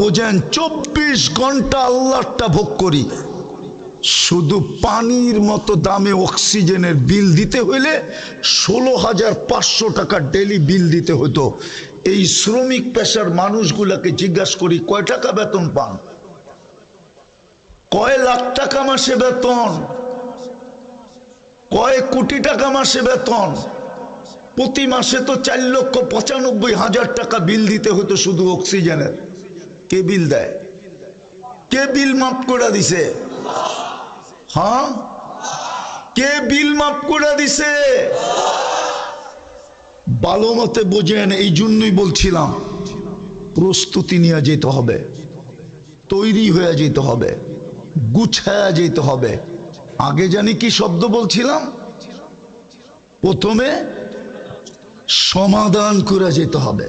বোঝেন 24 ঘন্টা আল্লাহটা ভোগ করি, শুধু পানির মতো দামে অক্সিজেনের বিল দিতে হইলে 16,500 টাকা ডেলি বিল দিতে হতো। এই শ্রমিক পেশার মানুষগুলাকে জিজ্ঞাসা করি কয় টাকা বেতন পান, কয় লাখ টাকা মাসে বেতন, কয় কোটি টাকা মাসে বেতন। প্রতি মাসে তো 4,95,000 টাকা বিল দিতে হতো শুধু অক্সিজেনের। কে বিল দেয়? কে বিল মাফ করে দিছে? হ্যাঁ, কে বিল মাফ করে দিছে? ভালো মতে বোঝেন। এই জন্যই বলছিলাম প্রস্তুতি নিয়ে যেতে হবে, তৈরি হয়ে যেতে হবে, গুছায়া যেতে হবে। আগে জানি কি শব্দ বলছিলাম? প্রথমে সমাধান করে যেতে হবে।